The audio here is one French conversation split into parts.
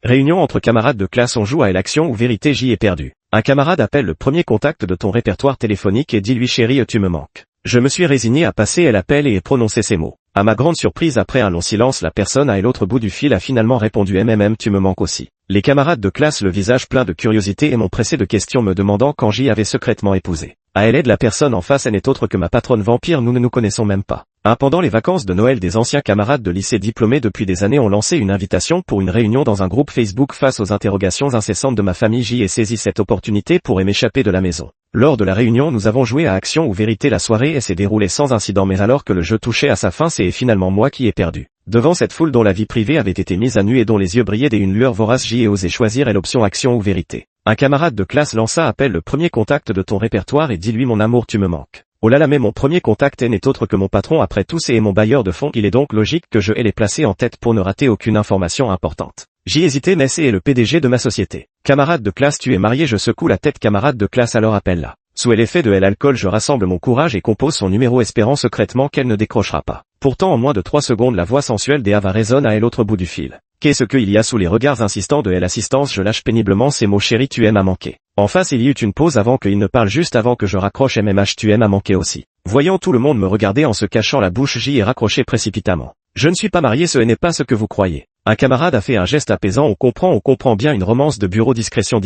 Réunion entre camarades de classe, on joue à l'action ou vérité, J est perdu. Un camarade appelle le premier contact de ton répertoire téléphonique et dit-lui chérie tu me manques. Je me suis résigné à passer l'appel et prononcer ces mots. À ma grande surprise, après un long silence, la personne à l'autre bout du fil a finalement répondu tu me manques aussi. Les camarades de classe, le visage plein de curiosité, et m'ont pressé de questions me demandant quand J avait secrètement épousé. Elle aide la personne en face, elle n'est autre que ma patronne vampire, nous ne nous connaissons même pas. Pendant les vacances de Noël, des anciens camarades de lycée diplômés depuis des années ont lancé une invitation pour une réunion dans un groupe Facebook. Face aux interrogations incessantes de ma famille, J ai saisi cette opportunité pour m'échapper de la maison. Lors de la réunion, nous avons joué à action ou vérité. La soirée s'est déroulée sans incident, mais alors que le jeu touchait à sa fin, c'est finalement moi qui ai perdu. Devant cette foule dont la vie privée avait été mise à nu et dont les yeux brillaient d'une lueur vorace, J ai osé choisir l'option action ou vérité. Un camarade de classe lança appelle le premier contact de ton répertoire et dis-lui mon amour tu me manques. Oh là là, mais mon premier contact n'est autre que mon patron après tout, c'est mon bailleur de fonds, il est donc logique que je les placer en tête pour ne rater aucune information importante. J'y hésitais, mais c'est le PDG de ma société. Camarade de classe, tu es marié? Je secoue la tête. Camarade de classe, alors appelle-la. Sous l'effet de l'alcool, je rassemble mon courage et compose son numéro espérant secrètement qu'elle ne décrochera pas. Pourtant, en moins de 3 secondes, la voix sensuelle d'Eva résonne à l'autre bout du fil. Qu'est-ce qu'il y a? Sous les regards insistants de l'assistance, je lâche péniblement ces mots chérie tu aimes à manquer. En face, il y eut une pause avant qu'il ne parle, juste avant que je raccroche MMH tu aimes à manquer aussi. Voyant tout le monde me regarder en se cachant la bouche, J ai raccroché précipitamment. Je ne suis pas marié, ce n'est pas ce que vous croyez. Un camarade a fait un geste apaisant, on comprend bien une romance de bureau, discrétion.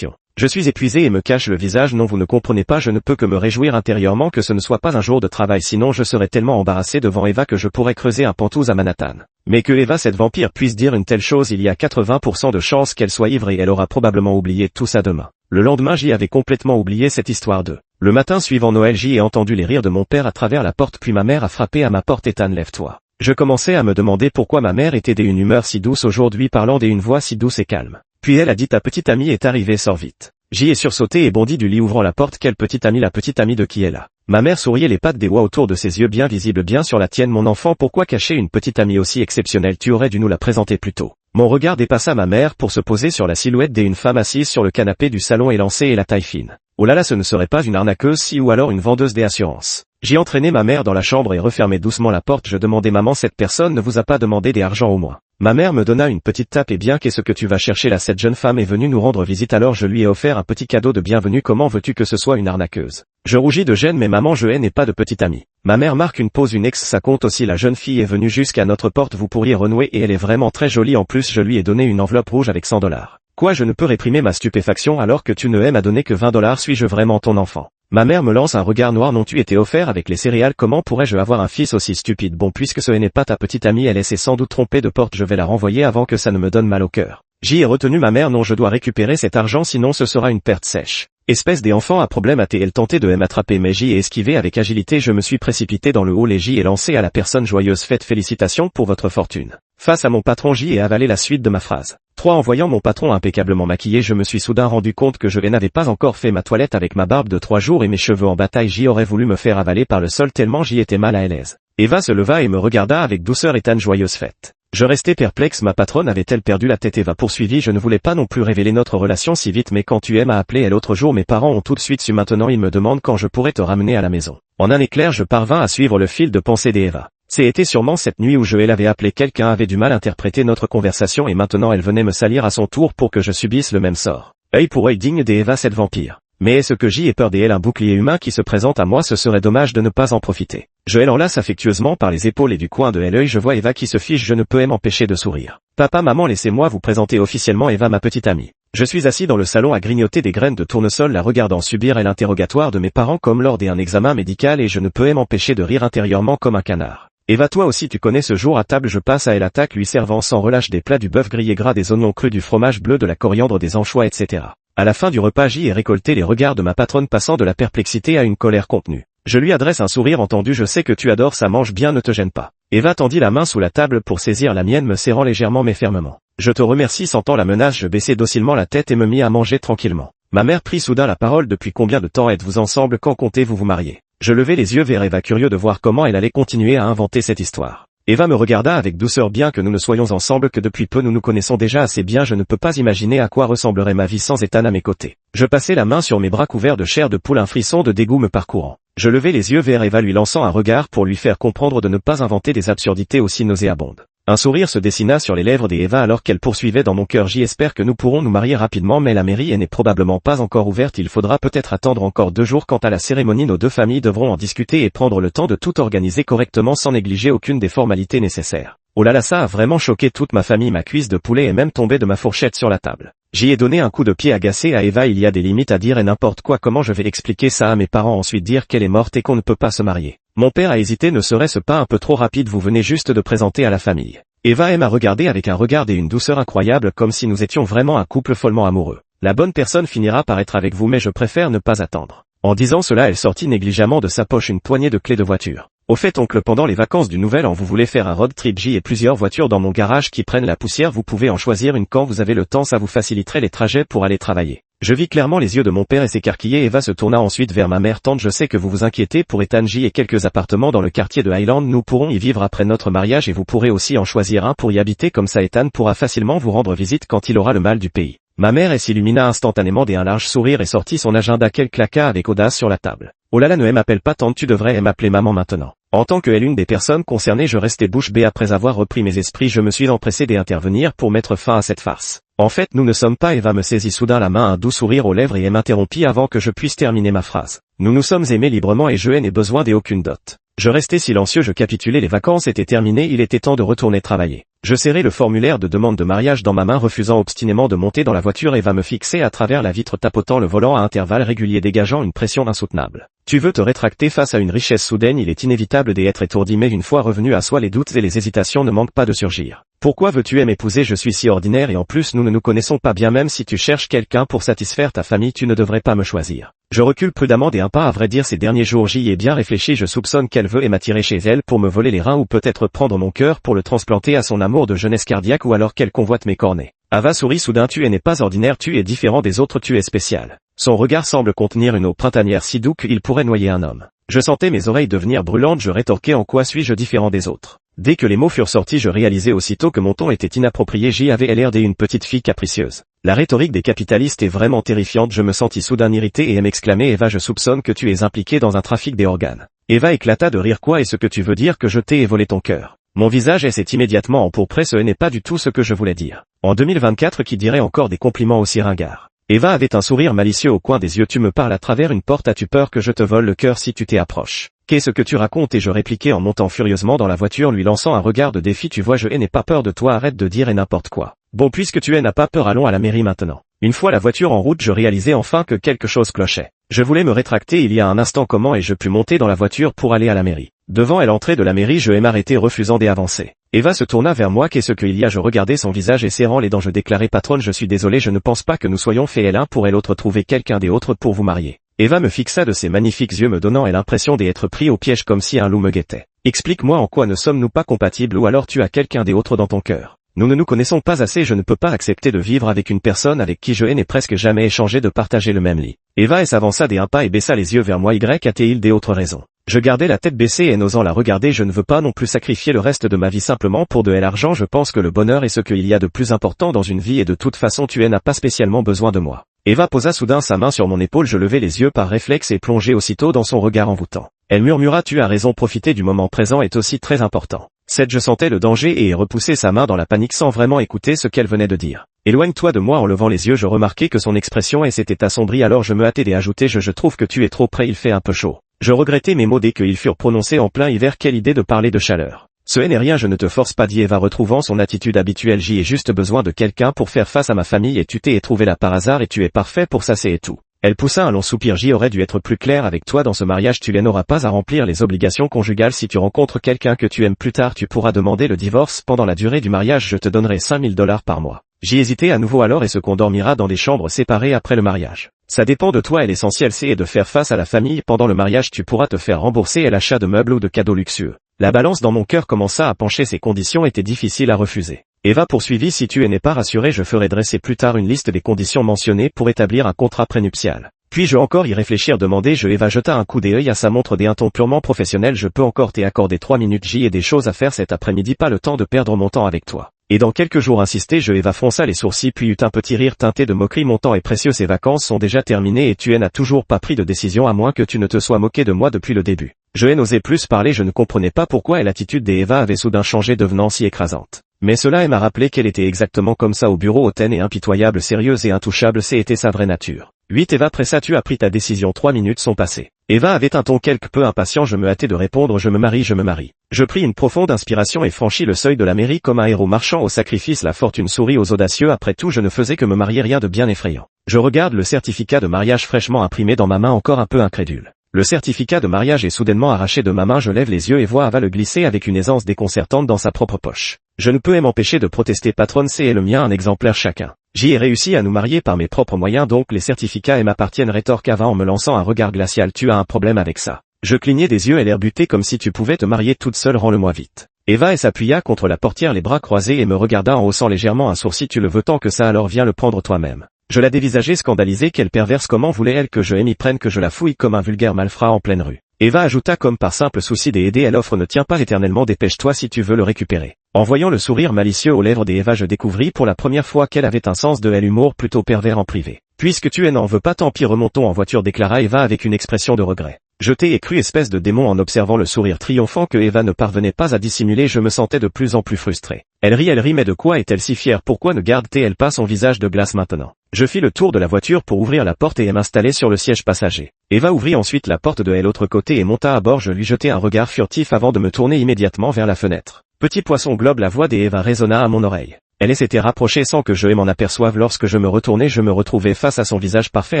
Je suis épuisé et me cache le visage. Non, vous ne comprenez pas, je ne peux que me réjouir intérieurement que ce ne soit pas un jour de travail, sinon je serais tellement embarrassé devant Eva que je pourrais creuser un pantouse à Manhattan. Mais que Eva, cette vampire, puisse dire une telle chose, il y a 80% de chances qu'elle soit ivre et elle aura probablement oublié tout ça demain. Le lendemain, J avait complètement oublié cette histoire de. Le matin suivant Noël, J ai entendu les rires de mon père à travers la porte, puis ma mère a frappé à ma porte. Ethan, lève-toi. Je commençais à me demander pourquoi ma mère était d'une humeur si douce aujourd'hui, parlant d'une voix si douce et calme. Puis elle a dit ta petite amie est arrivée, sors vite. J'y ai sursauté et bondi du lit, ouvrant la porte. Quelle petite amie? La petite amie de qui est là? Ma mère souriait, les pattes des doigts autour de ses yeux bien visibles, bien sur la tienne. Mon enfant, pourquoi cacher une petite amie aussi exceptionnelle? Tu aurais dû nous la présenter plus tôt. Mon regard dépassa ma mère pour se poser sur la silhouette d'une femme assise sur le canapé du salon élancé et la taille fine. Oh là là, ce ne serait pas une arnaqueuse si, ou alors une vendeuse d'assurances. J'ai entraîné ma mère dans la chambre et refermé doucement la porte. Je demandais maman, cette personne ne vous a pas demandé des argent au moins? Ma mère me donna une petite tape. Et bien, qu'est-ce que tu vas chercher là? Cette jeune femme est venue nous rendre visite, alors je lui ai offert un petit cadeau de bienvenue. Comment veux-tu que ce soit une arnaqueuse? Je rougis de gêne, mais maman, je n'ai pas de petite amie. Ma mère marque une pause, une ex, ça compte aussi. La jeune fille est venue jusqu'à notre porte, vous pourriez renouer et elle est vraiment très jolie. En plus, je lui ai donné une enveloppe rouge avec $100. Quoi? Je ne peux réprimer ma stupéfaction alors que tu ne m'as donné que $20. Suis-je vraiment ton enfant? Ma mère me lance un regard noir. Non, tu étais offert avec les céréales. Comment pourrais-je avoir un fils aussi stupide? Bon, puisque ce n'est pas ta petite amie, elle s'est sans doute trompée de porte, je vais la renvoyer avant que ça ne me donne mal au cœur. J'y ai retenu ma mère. Non, je dois récupérer cet argent, sinon ce sera une perte sèche. Espèce des enfants à problème, a-t-elle tenté de m'attraper, mais J ai esquivé avec agilité. Je me suis précipité dans le hall et J ai lancé à la personne joyeuse fête félicitations pour votre fortune. Face à mon patron, J ai avalé la suite de ma phrase. 3. En voyant mon patron impeccablement maquillé, je me suis soudain rendu compte que je n'avais pas encore fait ma toilette avec ma barbe de 3 jours et mes cheveux en bataille. J aurait voulu me faire avaler par le sol tellement j'y étais mal à l'aise. Eva se leva et me regarda avec douceur. Ethan, joyeuse fête. Je restais perplexe, ma patronne avait-elle perdu la tête? Eva poursuivit, je ne voulais pas non plus révéler notre relation si vite, mais quand tu m'as appelé l'autre jour, mes parents ont tout de suite su. Maintenant ils me demandent quand je pourrais te ramener à la maison. En un éclair, je parvins à suivre le fil de pensée d'Eva. C'était sûrement cette nuit où je l'avais appelée. Quelqu'un avait du mal à interpréter notre conversation et maintenant elle venait me salir à son tour pour que je subisse le même sort. Œil pour œil digne d'Eva, cette vampire. Mais est-ce que J ai peur d'elle? Un bouclier humain qui se présente à moi, ce serait dommage de ne pas en profiter. Je l'enlace affectueusement par les épaules et du coin de l'œil je vois Eva qui se fiche, je ne peux m'empêcher de sourire. Papa, maman, laissez-moi vous présenter officiellement Eva, ma petite amie. Je suis assis dans le salon à grignoter des graines de tournesol, la regardant subir l'interrogatoire de mes parents comme lors d'un examen médical et je ne peux m'empêcher de rire intérieurement comme un canard. Eva, toi aussi tu connais ce jour à table, je passe à elle, attaque lui servant sans relâche des plats, du bœuf grillé gras, des oignons crus, du fromage bleu, de la coriandre, des anchois, etc. À la fin du repas, J ai récolté les regards de ma patronne, passant de la perplexité à une colère contenue. Je lui adresse un sourire entendu, je sais que tu adores ça, mange bien, ne te gêne pas. Eva tendit la main sous la table pour saisir la mienne, me serrant légèrement mais fermement. Je te remercie. Sentant la menace, je baissai docilement la tête et me mis à manger tranquillement. Ma mère prit soudain la parole. Depuis combien de temps êtes-vous ensemble? Quand comptez-vous vous marier? Je levai les yeux vers Eva, curieux de voir comment elle allait continuer à inventer cette histoire. Eva me regarda avec douceur. Bien que nous ne soyons ensemble que depuis peu, nous nous connaissons déjà assez bien. Je ne peux pas imaginer à quoi ressemblerait ma vie sans Ethan à mes côtés. Je passai la main sur mes bras couverts de chair de poule, un frisson de dégoût me parcourant. Je levai les yeux vers Eva, lui lançant un regard pour lui faire comprendre de ne pas inventer des absurdités aussi nauséabondes. Un sourire se dessina sur les lèvres d'Eva alors qu'elle poursuivait dans mon cœur. J'espère que nous pourrons nous marier rapidement, mais la mairie n'est probablement pas encore ouverte. Il faudra peut-être attendre encore 2 jours. Quant à la cérémonie, nos 2 familles devront en discuter et prendre le temps de tout organiser correctement sans négliger aucune des formalités nécessaires. Oh là là, ça a vraiment choqué toute ma famille. Ma cuisse de poulet est même tombée de ma fourchette sur la table. J'y ai donné un coup de pied agacé à Eva. Il y a des limites à dire et n'importe quoi. Comment je vais expliquer ça à mes parents, ensuite dire qu'elle est morte et qu'on ne peut pas se marier? Mon père a hésité. Ne serait-ce pas un peu trop rapide? Vous venez juste de présenter à la famille. Eva m'a regardé avec un regard et une douceur incroyable, comme si nous étions vraiment un couple follement amoureux. La bonne personne finira par être avec vous, mais je préfère ne pas attendre. En disant cela, elle sortit négligemment de sa poche une poignée de clés de voiture. Au fait, oncle, pendant les vacances du Nouvel An, vous voulez faire un road trip? J'ai plusieurs voitures dans mon garage qui prennent la poussière. Vous pouvez en choisir une quand vous avez le temps. Ça vous faciliterait les trajets pour aller travailler. Je vis clairement les yeux de mon père et s'écarquiller. Eva se tourna ensuite vers ma mère. Tante, je sais que vous vous inquiétez pour Ethan. J et quelques appartements dans le quartier de Highland. Nous pourrons y vivre après notre mariage et vous pourrez aussi en choisir un pour y habiter. Comme ça, Ethan pourra facilement vous rendre visite quand il aura le mal du pays. Ma mère s'illumina instantanément et un large sourire et sortit son agenda qu'elle claqua avec audace sur la table. Oh là là, ne m'appelle pas tante, tu devrais m'appeler maman maintenant. En tant que l'une des personnes concernées, je restais bouche bée. Après avoir repris mes esprits, je me suis empressé d'intervenir pour mettre fin à cette farce. En fait, nous ne sommes pas. Eva me saisit soudain la main, un doux sourire aux lèvres, et m'interrompit avant que je puisse terminer ma phrase. Nous nous sommes aimés librement et je n'ai besoin d'aucune dot. Je restais silencieux, je capitulais, les vacances étaient terminées, il était temps de retourner travailler. Je serrai le formulaire de demande de mariage dans ma main, refusant obstinément de monter dans la voiture. Eva me fixait à travers la vitre, tapotant le volant à intervalles réguliers, dégageant une pression insoutenable. Tu veux te rétracter face à une richesse soudaine? Il est inévitable d'être étourdi, mais une fois revenu à soi, les doutes et les hésitations ne manquent pas de surgir. Pourquoi veux-tu m'épouser? Je suis si ordinaire et en plus nous ne nous connaissons pas bien. Même si tu cherches quelqu'un pour satisfaire ta famille, tu ne devrais pas me choisir. Je recule prudemment d'un pas. À vrai dire, ces derniers jours j'y ai bien réfléchi. Je soupçonne qu'elle veut m'attirer chez elle pour me voler les reins, ou peut-être prendre mon cœur pour le transplanter à son amour de jeunesse cardiaque, ou alors qu'elle convoite mes cornets. Ava sourit soudain. Tu n'es pas ordinaire, tu es différent des autres, tu es spécial. Son regard semble contenir une eau printanière si doux qu'il pourrait noyer un homme. Je sentais mes oreilles devenir brûlantes. Je rétorquai, en quoi suis-je différent des autres? Dès que les mots furent sortis, je réalisai aussitôt que mon ton était inapproprié. J'y avais l'air d'une petite fille capricieuse. La rhétorique des capitalistes est vraiment terrifiante. Je me sentis soudain irrité et m'exclamai, Eva, je soupçonne que tu es impliquée dans un trafic des organes. Eva éclata de rire. Quoi, est-ce que tu veux dire que je t'ai volé ton cœur? Mon visage s'est immédiatement empourpré. Ce n'est pas du tout ce que je voulais dire. En 2024, qui dirait encore des compliments aussi ringards? Eva avait un sourire malicieux au coin des yeux. Tu me parles à travers une porte, as-tu peur que je te vole le cœur si tu t'y approches? Qu'est-ce que tu racontes? Et je répliquai en montant furieusement dans la voiture, lui lançant un regard de défi. Tu vois, je n'ai pas peur de toi, arrête de dire n'importe quoi. Bon, puisque tu n'as pas peur, allons à la mairie maintenant. Une fois la voiture en route, je réalisai enfin que quelque chose clochait. Je voulais me rétracter il y a un instant. Comment ai-je pu monter dans la voiture pour aller à la mairie? Devant l'entrée de la mairie, je m'arrêtai, refusant d'avancer. Eva se tourna vers moi. Qu'est-ce qu'il y a? Je regardai son visage et serrant les dents, je déclarai, patronne, je suis désolé, je ne pense pas que nous soyons faits l'un pour l'autre. Trouvez quelqu'un d'autre pour vous marier. Eva me fixa de ses magnifiques yeux, me donnant l'impression d'être pris au piège, comme si un loup me guettait. Explique-moi, en quoi ne sommes-nous pas compatibles, ou alors tu as quelqu'un d'autre dans ton cœur? Nous ne nous connaissons pas assez, je ne peux pas accepter de vivre avec une personne avec qui je n'ai presque jamais échangé, de partager le même lit. Eva s'avança d'un pas et baissa les yeux vers moi. A-t-il d'autres raisons? Je gardais la tête baissée et n'osant la regarder. Je ne veux pas non plus sacrifier le reste de ma vie simplement pour de l'argent. Je pense que le bonheur est ce qu'il y a de plus important dans une vie, et de toute façon tu n'as pas spécialement besoin de moi. Eva posa soudain sa main sur mon épaule. Je levai les yeux par réflexe et plongeai aussitôt dans son regard envoûtant. Elle murmura, tu as raison, profiter du moment présent est aussi très important. Je sentais le danger et repoussai sa main dans la panique sans vraiment écouter ce qu'elle venait de dire. Éloigne-toi de moi. En levant les yeux, je remarquai que son expression s'était assombrie, alors je me hâtai d'ajouter, je trouve que tu es trop près, il fait un peu chaud. Je regrettai mes mots dès qu'ils furent prononcés en plein hiver. Quelle idée de parler de chaleur. Ce n'est rien, je ne te force pas, dit Eva, retrouvant son attitude habituelle. J'y ai juste besoin de quelqu'un pour faire face à ma famille, et tu t'es trouvé là par hasard et tu es parfait pour ça, c'est tout. Elle poussa un long soupir. J'y aurais dû être plus clair avec toi dans ce mariage, tu n'auras pas à remplir les obligations conjugales. Si tu rencontres quelqu'un que tu aimes plus tard, tu pourras demander le divorce pendant la durée du mariage, je te donnerai $5000 par mois. J'y hésitais à nouveau. Alors est-ce qu'on dormira dans des chambres séparées après le mariage? Ça dépend de toi, et l'essentiel c'est de faire face à la famille. Pendant le mariage tu pourras te faire rembourser l'achat de meubles ou de cadeaux luxueux. La balance dans mon cœur commença à pencher, ces conditions étaient difficiles à refuser. Eva poursuivit, si tu n'es pas rassuré, je ferai dresser plus tard une liste des conditions mentionnées pour établir un contrat prénuptial. Puis-je encore y réfléchir, demandai-je. Eva jeta un coup d'œil à sa montre d'un ton purement professionnel. Je peux encore t'accorder 3 minutes, j'y ai des choses à faire cet après-midi, pas le temps de perdre mon temps avec toi. Et dans quelques jours, insistai-je. Eva fronça les sourcils puis eut un petit rire teinté de moquerie. Mon temps est précieux, ces vacances sont déjà terminées et tu n'as toujours pas pris de décision, à moins que tu ne te sois moqué de moi depuis le début. Je n'osais plus parler, je ne comprenais pas pourquoi l'attitude d'Eva avait soudain changé, devenant si écrasante. Mais cela m'a rappelé qu'elle était exactement comme ça au bureau, hautaine et impitoyable, sérieuse et intouchable, c'était sa vraie nature. 8 Eva, pressa, tu as pris ta décision, 3 minutes sont passées. Eva avait un ton quelque peu impatient, je me hâtais de répondre, je me marie, je me marie. Je pris une profonde inspiration et franchis le seuil de la mairie comme un héros marchant au sacrifice, la fortune sourit aux audacieux, après tout je ne faisais que me marier, rien de bien effrayant. Je regarde le certificat de mariage fraîchement imprimé dans ma main, encore un peu incrédule. Le certificat de mariage est soudainement arraché de ma main, je lève les yeux et vois Eva le glisser avec une aisance déconcertante dans sa propre poche. Je ne peux m'empêcher de protester, patronne, c'est le mien, un exemplaire chacun. J'y ai réussi à nous marier par mes propres moyens, donc les certificats m'appartiennent, rétorque Eva en me lançant un regard glacial, tu as un problème avec ça. Je clignai des yeux et l'air buté, comme si tu pouvais te marier toute seule, rends-le-moi vite. Eva s'appuya contre la portière, les bras croisés, et me regarda en haussant légèrement un sourcil, tu le veux tant que ça, alors viens le prendre toi-même. Je la dévisageai scandalisée, quelle perverse, comment voulait-elle que je m'y prenne, que je la fouille comme un vulgaire malfrat en pleine rue. Eva ajouta comme par simple souci d'aider, elle offre ne tient pas éternellement, dépêche-toi si tu veux le récupérer. En voyant le sourire malicieux aux lèvres d'Eva, je découvris pour la première fois qu'elle avait un sens de l'humour plutôt pervers en privé. Puisque tu n'en veux pas, tant pis, remontons en voiture, déclara Eva avec une expression de regret. Je t'ai cru, espèce de démon, en observant le sourire triomphant que Eva ne parvenait pas à dissimuler, je me sentais de plus en plus frustré. Elle rit, mais de quoi est-elle si fière, pourquoi ne garde-t-elle pas son visage de glace maintenant? Je fis le tour de la voiture pour ouvrir la porte et m'installer sur le siège passager. Eva ouvrit ensuite la porte de l'autre côté et monta à bord, je lui jetai un regard furtif avant de me tourner immédiatement vers la fenêtre. Petit poisson globe, la voix d'Eva résonna à mon oreille. Elle s'était rapprochée sans que je m'en aperçoive, lorsque je me retournai, je me retrouvai face à son visage parfait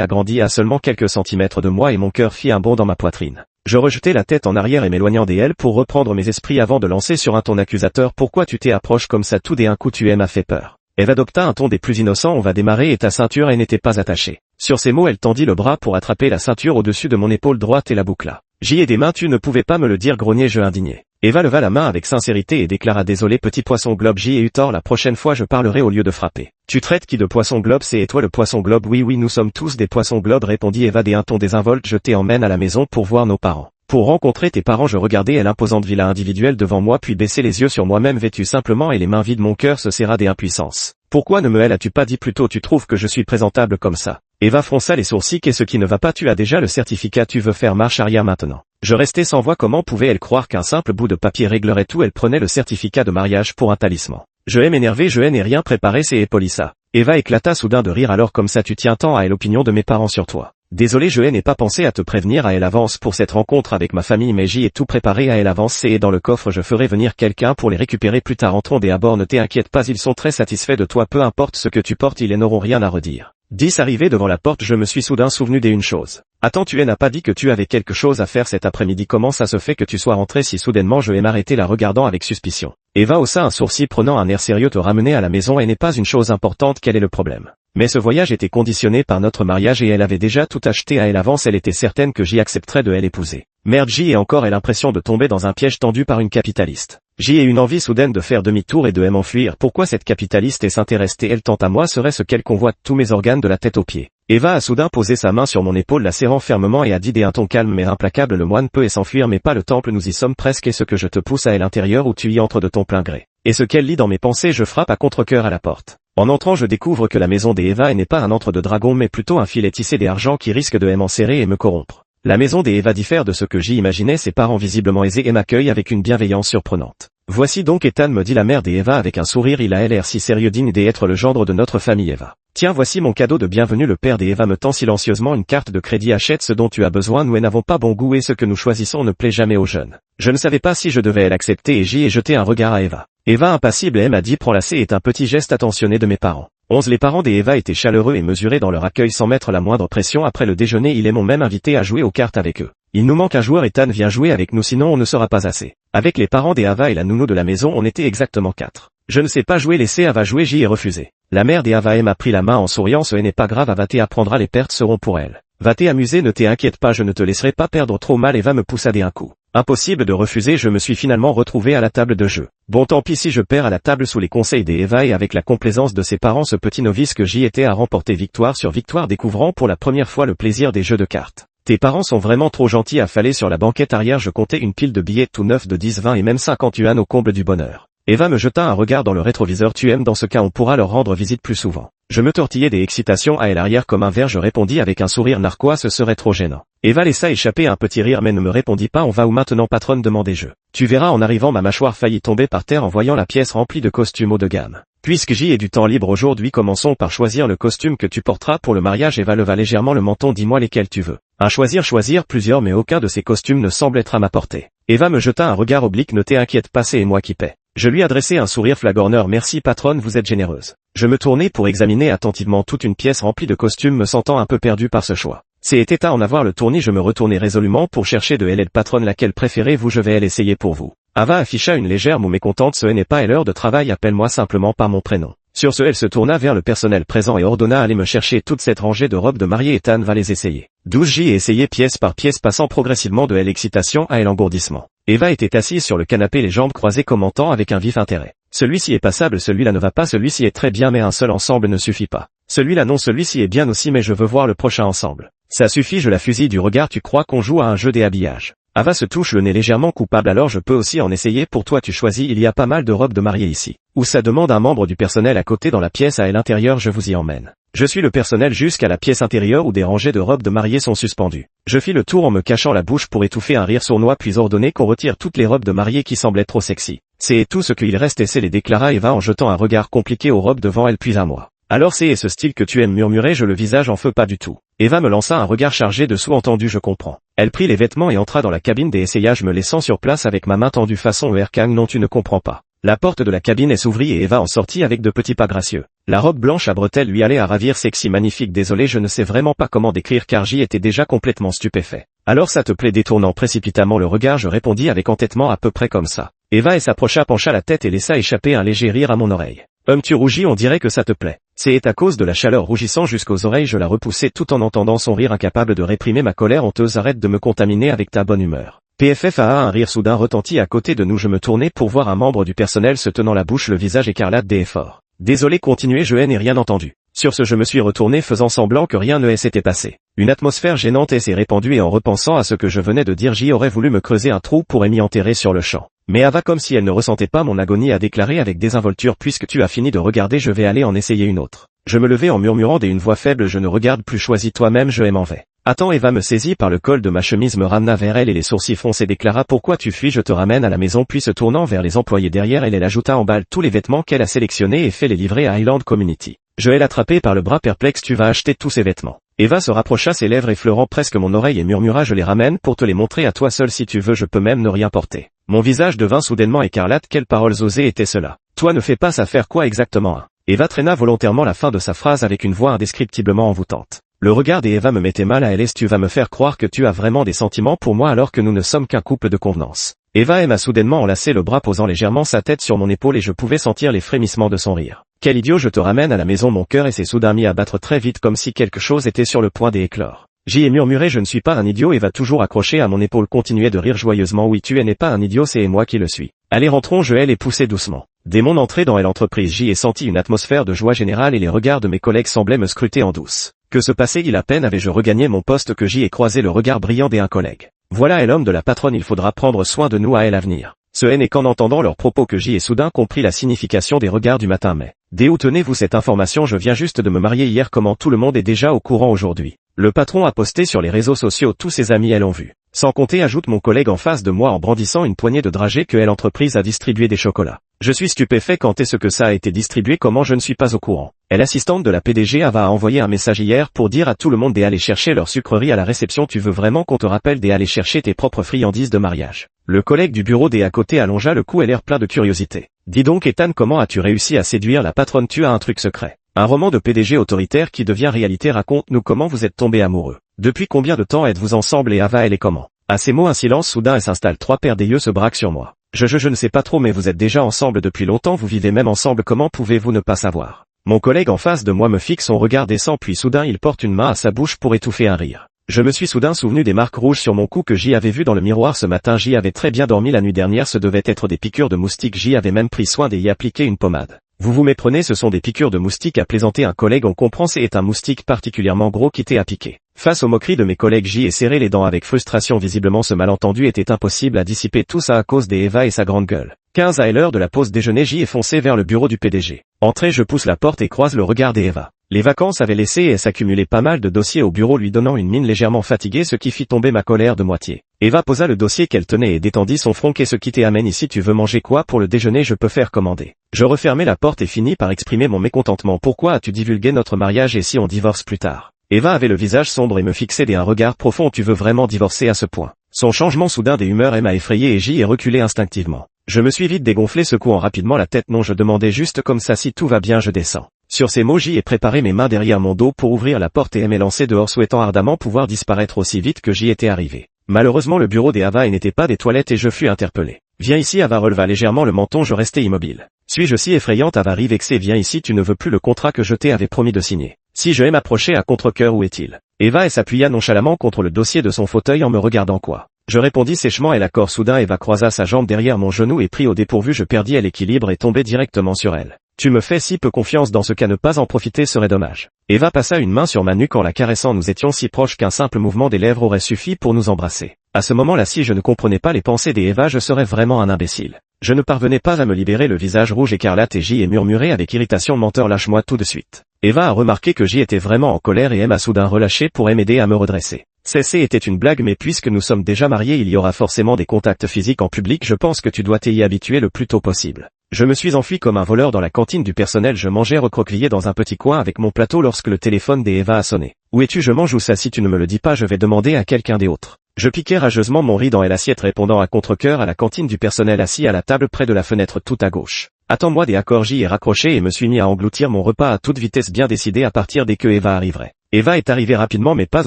agrandi à seulement quelques centimètres de moi et mon cœur fit un bond dans ma poitrine. Je rejetai la tête en arrière et m'éloignant d'elle pour reprendre mes esprits avant de lancer sur un ton accusateur, pourquoi tu t'approches comme ça tout d'un coup, tu m'as fait peur. Eva adopta un ton des plus innocents, on va démarrer et ta ceinture n'était pas attachée. Sur ces mots elle tendit le bras pour attraper la ceinture au-dessus de mon épaule droite et la boucla. J'y ai des mains, tu ne pouvais pas me le dire, grognai-je indigné. Eva leva la main avec sincérité et déclara désolé petit poisson globe, j'y ai eu tort, la prochaine fois je parlerai au lieu de frapper. Tu traites qui de poisson globe, c'est toi le poisson globe? Oui nous sommes tous des poissons globes, répondit Eva d'un ton désinvolte, je t'emmène à la maison pour voir nos parents. Pour rencontrer tes parents, je regardai l'imposante villa individuelle devant moi puis baissai les yeux sur moi-même vêtu simplement et les mains vides, mon cœur se serra d'impuissance. Pourquoi ne me l'as-tu pas dit plus tôt, tu trouves que je suis présentable comme ça? Eva fronça les sourcils, qu'est-ce qui ne va pas, tu as déjà le certificat, tu veux faire marche arrière maintenant? Je restais sans voix, comment pouvait-elle croire qu'un simple bout de papier réglerait tout? Elle prenait le certificat de mariage pour un talisman. Je m'énervé, je n'ai rien préparé, c'est Polissa. Eva éclata soudain de rire, alors comme ça tu tiens tant à l'opinion de mes parents sur toi. Désolé, je n'ai pas pensé à te prévenir à l'avance pour cette rencontre avec ma famille, mais j'y ai tout préparé à l'avance, c'est dans le coffre, je ferai venir quelqu'un pour les récupérer plus tard, entrons à bord, ne t'inquiète pas, ils sont très satisfaits de toi, peu importe ce que tu portes, ils n'auront rien à redire. 10 Arrivé devant la porte, je me suis soudain souvenu d'une chose. Attends, tu n'as pas dit que tu avais quelque chose à faire cet après-midi, comment ça se fait que tu sois rentré si soudainement? Je m'arrêtai la regardant avec suspicion. Eva haussa un sourcil prenant un air sérieux, te ramener à la maison et n'est pas une chose importante, quel est le problème? Mais ce voyage était conditionné par notre mariage et elle avait déjà tout acheté à l'avance, elle était certaine que j'y accepterais de l'épouser. Merde, j'y ai encore l'impression de tomber dans un piège tendu par une capitaliste. J'y ai une envie soudaine de faire demi-tour et de m'enfuir, pourquoi cette capitaliste s'intéresse-t-elle tant à moi, serait-ce qu'elle convoite tous mes organes de la tête aux pieds? Eva a soudain posé sa main sur mon épaule, la serrant fermement et a dit d'un ton calme mais implacable, le moine peut s'enfuir mais pas le temple, nous y sommes presque, et ce que je te pousse à l'intérieur où tu y entres de ton plein gré. Et ce qu'elle lit dans mes pensées, je frappe à contre-cœur à la porte. En entrant je découvre que la maison d'Eva n'est pas un antre de dragon mais plutôt un filet tissé d'argent qui risque de m'enserrer et me corrompre. La maison d'Eva diffère de ce que j'y imaginais, ses parents visiblement aisés et m'accueillent avec une bienveillance surprenante. Voici donc Ethan, me dit la mère d'Eva avec un sourire, il a l'air si sérieux, digne d'être le gendre de notre famille Eva. Tiens, voici mon cadeau de bienvenue, le père d'Eva me tend silencieusement une carte de crédit, achète ce dont tu as besoin, nous n'avons pas bon goût et ce que nous choisissons ne plaît jamais aux jeunes. Je ne savais pas si je devais l'accepter et j'y ai jeté un regard à Eva. Eva impassible m'a dit prends-la, c'est un petit geste attentionné de mes parents. 11 Les parents d'Eva étaient chaleureux et mesurés dans leur accueil sans mettre la moindre pression. Après le déjeuner, ils m'ont même invité à jouer aux cartes avec eux. Il nous manque un joueur, Ethan vient jouer avec nous sinon on ne sera pas assez. Avec les parents d'Eva et la nounou de la maison on était exactement 4. Je ne sais pas jouer, laissez Ava jouer, j'y ai refusé. La mère d'Eva m'a pris la main en souriant, ce n'est pas grave, Ava apprendra, les pertes seront pour elle. Va t'amuser, ne t'inquiète pas, je ne te laisserai pas perdre trop mal. Eva me poussa d'un coup. Impossible de refuser, je me suis finalement retrouvé à la table de jeu. Bon tant pis si je perds à la table sous les conseils d'Eva et avec la complaisance de ses parents, ce petit novice que j'y étais a remporté victoire sur victoire, découvrant pour la première fois le plaisir des jeux de cartes. Tes parents sont vraiment trop gentils, affalés sur la banquette arrière, je comptais une pile de billets tout neufs de 10, 20 et même 50 yuan au comble du bonheur. Eva me jeta un regard dans le rétroviseur, tu aimes, dans ce cas on pourra leur rendre visite plus souvent. Je me tortillais des excitations à l'arrière comme un ver, je répondis avec un sourire narquois, ce serait trop gênant. Eva laissa échapper un petit rire mais ne me répondit pas. On va où maintenant patronne, demandai-je. Tu verras. En arrivant, ma mâchoire faillit tomber par terre en voyant la pièce remplie de costumes haut de gamme. Puisque j'y ai du temps libre aujourd'hui, commençons par choisir le costume que tu porteras pour le mariage. Eva leva légèrement le menton. Dis-moi lesquels tu veux. Choisir plusieurs, mais aucun de ces costumes ne semble être à ma portée. Eva me jeta un regard oblique. Ne t'inquiète pas, c'est moi qui paie. Je lui adressai un sourire flagorneur. Merci patronne, vous êtes généreuse. Je me tournai pour examiner attentivement toute une pièce remplie de costumes, me sentant un peu perdu par ce choix. C'était à en avoir le tournis. Je me retournai résolument pour chercher de elle patronne. Laquelle préférez-vous? Je vais l'essayer pour vous. Ava afficha une légère moue mécontente. Ce n'est pas l'heure de travail, appelle-moi simplement par mon prénom. Sur ce, elle se tourna vers le personnel présent et ordonna allez me chercher toute cette rangée de robes de mariée. Ethan va les essayer. 12 j'y ai essayé pièce par pièce, passant progressivement de l'excitation à l'engourdissement. Eva était assise sur le canapé, les jambes croisées, commentant avec un vif intérêt. Celui-ci est passable, celui-là ne va pas, celui-ci est très bien mais un seul ensemble ne suffit pas. Celui-là non, celui-ci est bien aussi mais je veux voir le prochain ensemble. Ça suffit, je la fusille du regard. Tu crois qu'on joue à un jeu des habillages? Ava se touche le nez légèrement coupable. Alors je peux aussi en essayer pour toi, tu choisis. Il y a pas mal de robes de mariée ici. Ou ça, demande un membre du personnel à côté. Dans la pièce à l'intérieur, je vous y emmène. Je suis le personnel jusqu'à la pièce intérieure où des rangées de robes de mariée sont suspendues. Je fis le tour en me cachant la bouche pour étouffer un rire sournois puis ordonner qu'on retire toutes les robes de mariée qui semblaient trop sexy. C'est tout ce qu'il reste, et les déclara Eva en jetant un regard compliqué aux robes devant elle puis à moi. Alors c'est ce style que tu aimes, murmurai-je, le visage en feu. Pas du tout. Eva me lança un regard chargé de sous-entendu. Je comprends. Elle prit les vêtements et entra dans la cabine des essayages, me laissant sur place avec ma main tendue façon Erkang. Non, tu ne comprends pas. La porte de la cabine s'ouvrit et Eva en sortit avec de petits pas gracieux. La robe blanche à bretelles lui allait à ravir. Sexy, magnifique. Désolé, je ne sais vraiment pas comment décrire car j'y étais déjà complètement stupéfait. Alors ça te plaît? Détournant précipitamment le regard, je répondis avec entêtement, à peu près comme ça. Eva s'approcha, pencha la tête et laissa échapper un léger rire à mon oreille. Tu rougis, on dirait que ça te plaît. C'est à cause de la chaleur. Rougissant jusqu'aux oreilles, je la repoussai tout en entendant son rire, incapable de réprimer ma colère honteuse. Arrête de me contaminer avec ta bonne humeur. PFFAA. Un rire soudain retentit à côté de nous. Je me tournai pour voir un membre du personnel se tenant la bouche, le visage écarlate d'effort. Désolé, continuez, je n'ai rien entendu. Sur ce, je me suis retourné faisant semblant que rien ne s'était passé. Une atmosphère gênante s'est répandue et en repensant à ce que je venais de dire, j'y aurais voulu me creuser un trou pour m'y enterrer sur le champ. Mais Ava, comme si elle ne ressentait pas mon agonie, a déclaré avec désinvolture, puisque tu as fini de regarder, je vais aller en essayer une autre. Je me levai en murmurant d'une voix faible, je ne regarde plus, choisis toi-même, je m'en vais. Attends, Eva me saisit par le col de ma chemise, me ramena vers elle et les sourcils froncés déclara, pourquoi tu fuis? Je te ramène à la maison. Puis se tournant vers les employés derrière elle ajouta, emballe tous les vêtements qu'elle a sélectionnés et fait les livrer à Highland Community. Je l'attrapai par le bras perplexe, tu vas acheter tous ces vêtements. Eva se rapprocha, ses lèvres effleurant presque mon oreille, et murmura, je les ramène pour te les montrer à toi seul si tu veux, je peux même ne rien porter. Mon visage devint soudainement écarlate. Quelles paroles osées étaient cela? Toi ne fais pas ça, faire quoi exactement hein? Eva traîna volontairement la fin de sa phrase avec une voix indescriptiblement envoûtante. Le regard d'Eva me mettait mal à l'aise. Tu vas me faire croire que tu as vraiment des sentiments pour moi alors que nous ne sommes qu'un couple de convenance. Eva m'a soudainement enlacé le bras, posant légèrement sa tête sur mon épaule et je pouvais sentir les frémissements de son rire. Quel idiot, je te ramène à la maison. Mon cœur s'est soudain mis à battre très vite comme si quelque chose était sur le point d'éclore. J'y ai murmuré, je ne suis pas un idiot. Eva, toujours accrochée à mon épaule, continuait de rire joyeusement. Oui, tu n'es pas un idiot, c'est moi qui le suis. Allez, rentrons, je l'ai poussé doucement. Dès mon entrée dans l'entreprise, j'y ai senti une atmosphère de joie générale et les regards de mes collègues semblaient me scruter en douce. Que se passait-il? À peine avais-je regagné mon poste que j'y ai croisé le regard brillant d'un collègue. Voilà l'homme de la patronne, il faudra prendre soin de nous à l'avenir. Ce n'est qu'en entendant leurs propos que j'y ai soudain compris la signification des regards du matin. Mais, d'où tenez-vous cette information? Je viens juste de me marier hier. Comment tout le monde est déjà au courant aujourd'hui? Le patron a posté sur les réseaux sociaux, tous ses amis l'ont vu. Sans compter, ajoute mon collègue en face de moi en brandissant une poignée de dragées, que l'entreprise a distribué des chocolats. Je suis stupéfait. Quand est-ce que ça a été distribué? Comment je ne suis pas au courant? L'assistante de la PDG Ava a envoyé un message hier pour dire à tout le monde d'aller chercher leur sucrerie à la réception. Tu veux vraiment qu'on te rappelle d'aller chercher tes propres friandises de mariage? Le collègue du bureau des à côté allongea le cou et l'air plein de curiosité. Dis donc Ethan, comment as-tu réussi à séduire la patronne? Tu as un truc secret. Un roman de PDG autoritaire qui devient réalité. Raconte-nous comment vous êtes tombés amoureux. Depuis combien de temps êtes-vous ensemble? Et Ava, elle est comment? À ces mots, un silence soudain s'installe. 3 paires d'yeux se braquent sur moi. Je ne sais pas trop, mais vous êtes déjà ensemble depuis longtemps, vous vivez même ensemble, comment pouvez-vous ne pas savoir? Mon collègue en face de moi me fixe son regard descend, puis soudain il porte une main à sa bouche pour étouffer un rire. Je me suis soudain souvenu des marques rouges sur mon cou que j'y avais vues dans le miroir ce matin. J'y avais très bien dormi la nuit dernière, ce devaient être des piqûres de moustiques. J'y avais même pris soin d'y appliquer une pommade. Vous méprenez, ce sont des piqûres de moustiques, a plaisanté un collègue. On comprend, c'est un moustique particulièrement gros qui t'est à piquer. Face aux moqueries de mes collègues, j'y ai serré les dents avec frustration. Visiblement ce malentendu était impossible à dissiper, tout ça à cause d'Eva et sa grande gueule. 15 à l'heure de la pause déjeuner, j'y ai foncé vers le bureau du PDG. Entrée, je pousse la porte et croise le regard d'Eva. Les vacances avaient laissé et s'accumuler pas mal de dossiers au bureau lui donnant une mine légèrement fatiguée ce qui fit tomber ma colère de moitié. Eva posa le dossier qu'elle tenait et détendit son front. Qu'est-ce qui t'amène ici? Tu veux manger quoi pour le déjeuner? Je peux faire commander. Je refermai la porte et finis par exprimer mon mécontentement. Pourquoi as-tu divulgué notre mariage et si on divorce plus tard? Eva avait le visage sombre et me fixait d'un regard profond. Tu veux vraiment divorcer à ce point? Son changement soudain des humeurs m'a effrayé et j'y ai reculé instinctivement. Je me suis vite dégonflé secouant rapidement la tête. Non, je demandais juste comme ça si tout va bien je descends. Sur ces mots j'y ai préparé mes mains derrière mon dos pour ouvrir la porte et m'ai lancé dehors souhaitant ardemment pouvoir disparaître aussi vite que j'y étais arrivé. Malheureusement le bureau des Ava n'était pas des toilettes et je fus interpellé. Viens ici. Ava releva légèrement le menton. Je restais immobile. Suis-je si effrayante? Ava rit vexée. Viens ici. Tu ne veux plus le contrat que je t'avais promis de signer. Si je m'approcher à contre-cœur, où est-il? Eva s'appuya nonchalamment contre le dossier de son fauteuil en me regardant. Quoi? Je répondis sèchement et l'accord soudain. Eva croisa sa jambe derrière mon genou et pris au dépourvu. Je perdis l'équilibre et tombai directement sur elle. Tu me fais si peu confiance, dans ce cas ne pas en profiter serait dommage. Eva passa une main sur ma nuque en la caressant. Nous étions si proches qu'un simple mouvement des lèvres aurait suffi pour nous embrasser. À ce moment-là, si je ne comprenais pas les pensées d'Eva, je serais vraiment un imbécile. Je ne parvenais pas à me libérer, le visage rouge écarlate, et j'y ai murmuré avec irritation. Menteur, lâche-moi tout de suite. Eva a remarqué que j'y étais vraiment en colère et m'a soudain relâché pour m'aider à me redresser. Ceci était une blague, mais puisque nous sommes déjà mariés, il y aura forcément des contacts physiques en public. Je pense que tu dois t'y habituer le plus tôt possible. Je me suis enfui comme un voleur dans la cantine du personnel. Je mangeais recroquevillé dans un petit coin avec mon plateau lorsque le téléphone d'Eva a sonné. Où es-tu? Je mange. Où ça? Si tu ne me le dis pas, je vais demander à quelqu'un d'autre. Je piquai rageusement mon riz dans l'assiette, répondant à contre-cœur à la cantine du personnel assis à la table près de la fenêtre tout à gauche. Attends-moi. Des accords. J'y ai raccroché et me suis mis à engloutir mon repas à toute vitesse, bien décidé à partir dès que Eva arriverait. Eva est arrivée rapidement, mais pas